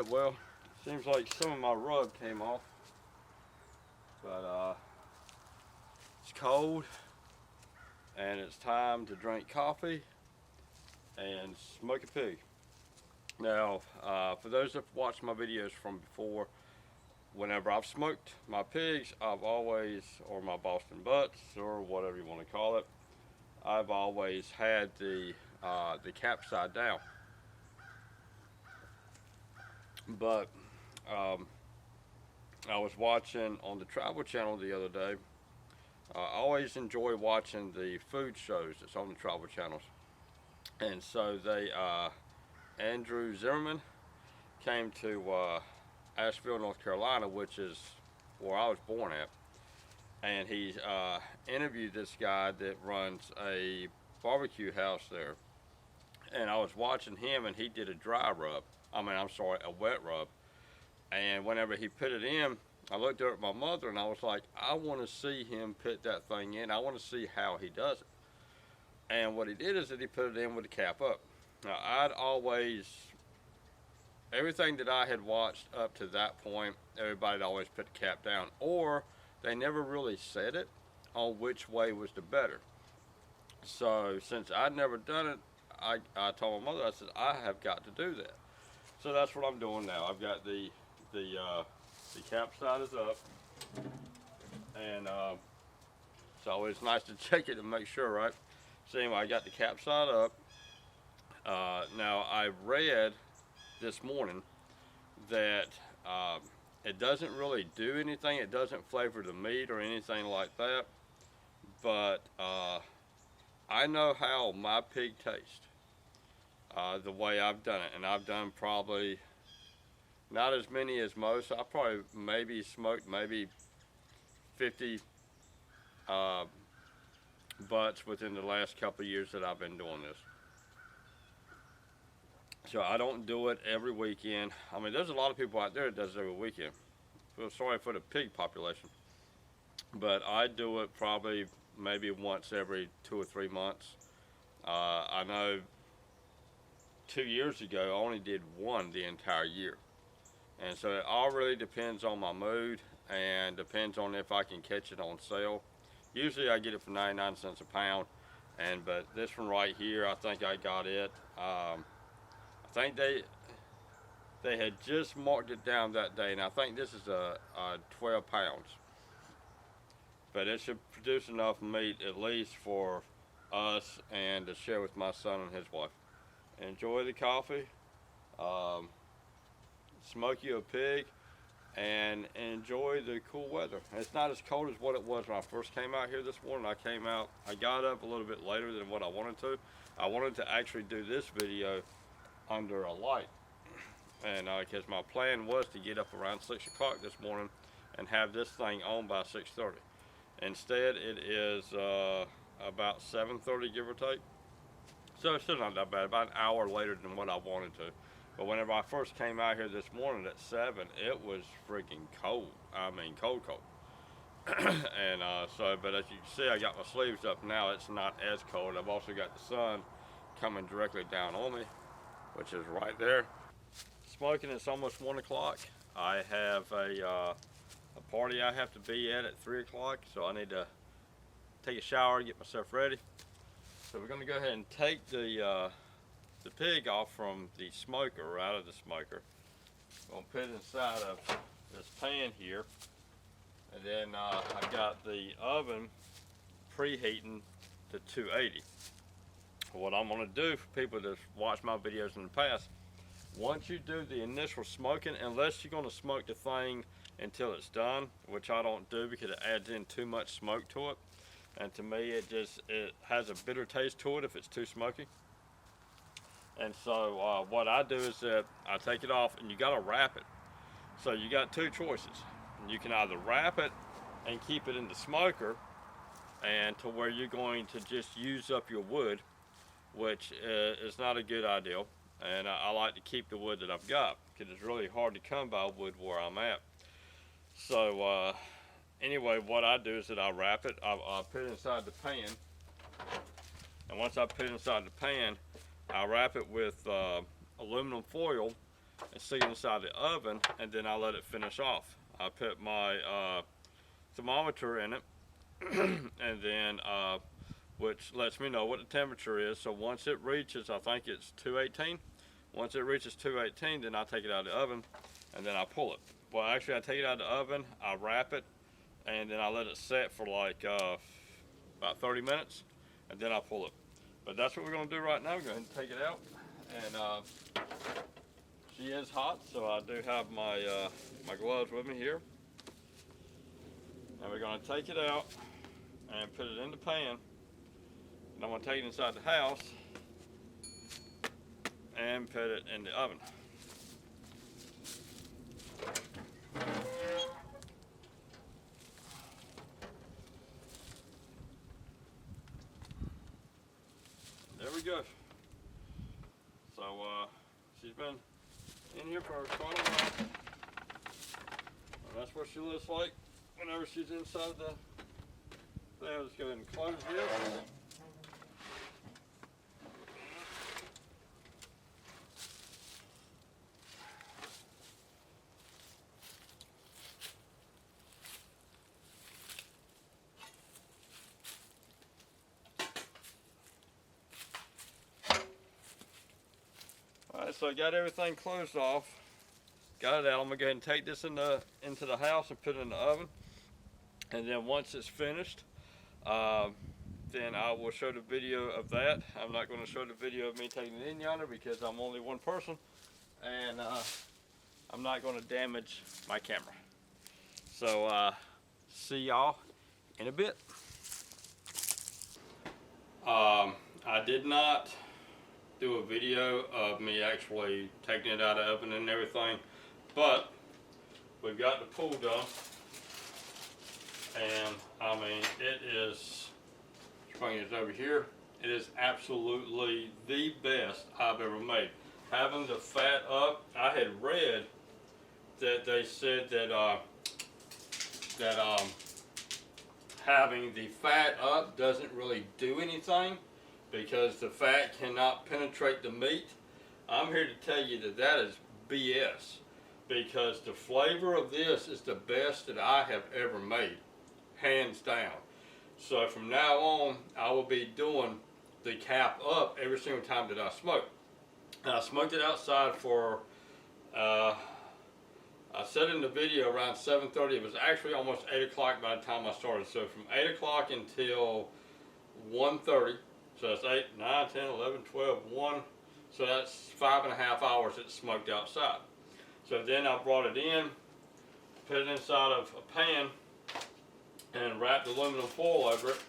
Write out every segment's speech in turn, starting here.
Alright, well, seems like some of my rub came off. But it's cold and it's time to drink coffee and smoke a pig. Now, for those that watched my videos from before, whenever I've smoked my pigs, I've always, or my Boston butts, or whatever you want to call it, I've always had the cap side down. But I was watching on the Travel Channel the other day. I always enjoy watching the food shows that's on the Travel Channels. And so Andrew Zimmerman came to Asheville, North Carolina, which is where I was born at. And he interviewed this guy that runs a barbecue house there. And I was watching him, and he did a dry rub. a wet rub. And whenever he put it in, I looked over at my mother and I was like, I want to see him put that thing in. I want to see how he does it. And what he did is that he put it in with the cap up. Now, everything that I had watched up to that point, everybody'd always put the cap down, or they never really said it on which way was the better. So since I'd never done it, I told my mother, I said, I have got to do that. So that's what I'm doing now. I've got the cap side is up, and it's always nice to check it and make sure, right? So anyway, I got the cap side up. Now I read this morning that it doesn't really do anything. It doesn't flavor the meat or anything like that. But I know how my pig tastes, the way I've done it, and I've done probably not as many as most. I probably maybe smoked maybe 50 butts within the last couple of years that I've been doing this. So I don't do it every weekend. I mean, there's a lot of people out there that does it every weekend. Feel sorry for the pig population. But I do it probably maybe once every 2 or 3 months. I know 2 years ago I only did one the entire year. And so it all really depends on my mood and depends on if I can catch it on sale. Usually I get it for 99 cents a pound, but this one right here, I think I got it. I think they had just marked it down that day, and I think this is a 12 pounds. But it should produce enough meat at least for us and to share with my son and his wife. Enjoy the coffee. Smoke you a pig, and enjoy the cool weather. It's not as cold as what it was when I first came out here this morning. I got up a little bit later than what I wanted to. I wanted to actually do this video under a light, and because my plan was to get up around 6 o'clock this morning and have this thing on by 6:30. Instead, it is about 7:30, give or take. So it's still not that bad, about an hour later than what I wanted to. But whenever I first came out here this morning at 7, it was freaking cold. I mean, cold. And but as you can see, I got my sleeves up now. It's not as cold. I've also got the sun coming directly down on me, which is right there. Smoking, it's almost 1 o'clock. I have a party I have to be at 3 o'clock, so I need to take a shower, get myself ready. So we're gonna go ahead and take the pig off from the smoker, or out of the smoker. I'm gonna put it inside of this pan here, and then I've got the oven preheating to 280. What I'm gonna do for people that watch my videos in the past, once you do the initial smoking, unless you're gonna smoke the thing until it's done, which I don't do because it adds in too much smoke to it, and to me it has a bitter taste to it if it's too smoky. And so what I do is that I take it off, and you gotta wrap it. So you got two choices. You can either wrap it and keep it in the smoker, and to where you're going to just use up your wood, which is not a good idea. And I like to keep the wood that I've got because it's really hard to come by wood where I'm at. So anyway, what I do is that I wrap it, I put it inside the pan, and once I put it inside the pan, I wrap it with aluminum foil and stick it inside the oven, and then I let it finish off. I put my thermometer in it, and then which lets me know what the temperature is. So once it reaches, I think it's 218. Once it reaches 218, then I take it out of the oven, and then I pull it. Well, actually, I take it out of the oven, I wrap it, and then I let it set for like about 30 minutes, and then I pull it. But that's what we're going to do right now. Go ahead and take it out, and she is hot, so I do have my my gloves with me here. And we're going to take it out and put it in the pan, and I'm going to take it inside the house and put it in the oven. There we go. So she's been in here for quite a while, and that's what she looks like whenever she's inside the thing. I'll just go ahead and close this. Alright, so I got everything closed off. Got it out. I'm gonna go ahead and take this into the house and put it in the oven. And then once it's finished, then I will show the video of that. I'm not going to show the video of me taking it in yonder because I'm only one person, and I'm not going to damage my camera. So see y'all in a bit. I did not do a video of me actually taking it out of the oven and everything, but we've got the pool done, and I mean, it is, bring it over here, it is absolutely the best I've ever made. Having the fat up, I had read that they said that having the fat up doesn't really do anything because the fat cannot penetrate the meat. I'm here to tell you that that is BS, because the flavor of this is the best that I have ever made, hands down. So from now on, I will be doing the cap up every single time that I smoke. And I smoked it outside for, I said in the video around 7:30. It was actually almost 8 o'clock by the time I started. So from 8 o'clock until 1:30, so that's 8, 9, 10, 11, 12, 1. So that's 5.5 hours it smoked outside. So then I brought it in, put it inside of a pan, and wrapped aluminum foil over it.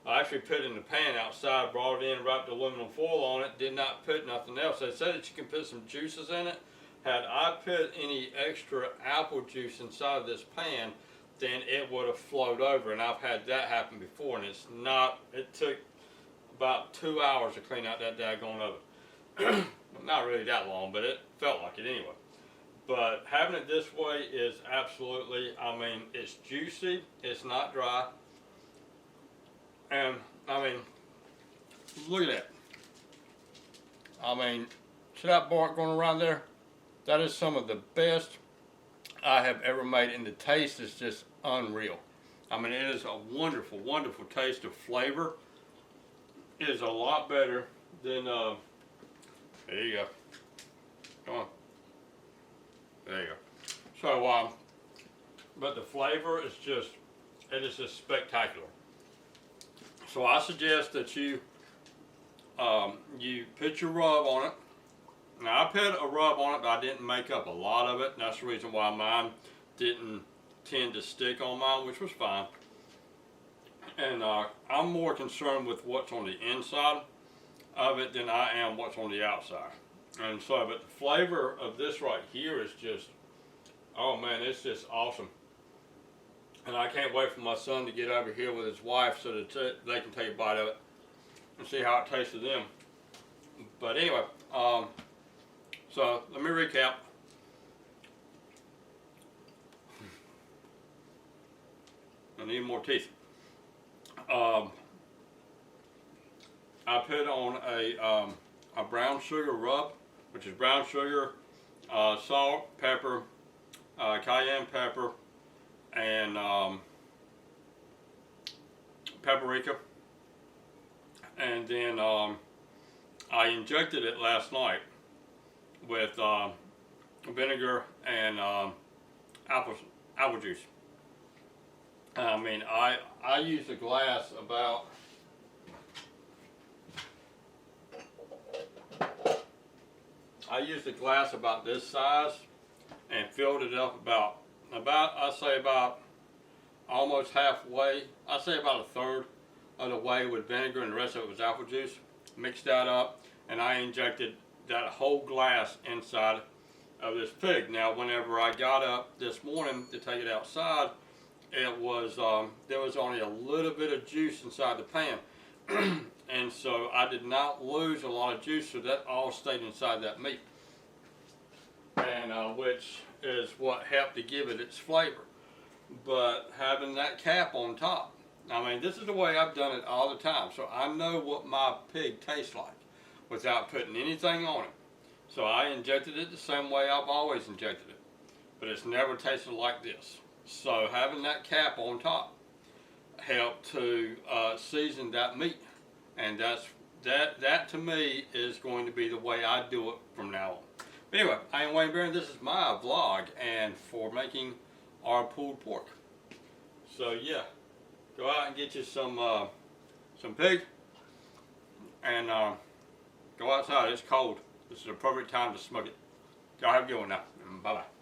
I actually put it in the pan outside, brought it in, wrapped aluminum foil on it, did not put nothing else. They said that you can put some juices in it. Had I put any extra apple juice inside of this pan, then it would have flowed over, and I've had that happen before, and it's not, it took about 2 hours to clean out that daggone oven. Not really that long, but it felt like it anyway. But having it this way is absolutely, I mean, it's juicy, it's not dry, and I mean, look at that. I mean, see that bark going around there? That is some of the best I have ever made, and the taste is just unreal. I mean, it is a wonderful, wonderful taste of flavor. It is a lot better than, there you go. Come on. There you go. So, but the flavor is just, it is just spectacular. So I suggest that you, you put your rub on it. Now I put a rub on it, but I didn't make up a lot of it. And that's the reason why mine didn't tend to stick on mine, which was fine. And I'm more concerned with what's on the inside of it than I am what's on the outside. And so, but the flavor of this right here is just, oh man, it's just awesome. And I can't wait for my son to get over here with his wife so that they can take a bite of it and see how it tastes to them. But anyway, so let me recap. I need more teeth. I put on a brown sugar rub, which is brown sugar, salt, pepper, cayenne pepper, and paprika. And then I injected it last night with vinegar and apple juice. I mean, I used a glass about this size and filled it up about I say about almost halfway. I say about a third of the way with vinegar, and the rest of it was apple juice. Mixed that up, and I injected that whole glass inside of this pig. Now, whenever I got up this morning to take it outside, it was there was only a little bit of juice inside the pan, and so I did not lose a lot of juice, so that all stayed inside that meat, and which is what helped to give it its flavor. But having that cap on top, I mean, this is the way I've done it all the time, so I know what my pig tastes like without putting anything on it. So I injected it the same way I've always injected it, but it's never tasted like this. So having that cap on top helped to season that meat, and that to me is going to be the way I do it from now on. But anyway, I am Wayne Barron. This is my vlog, and for making our pulled pork. So yeah, go out and get you some pig, and go outside. It's cold. This is the perfect time to smoke it. Y'all have a good one now. Bye bye.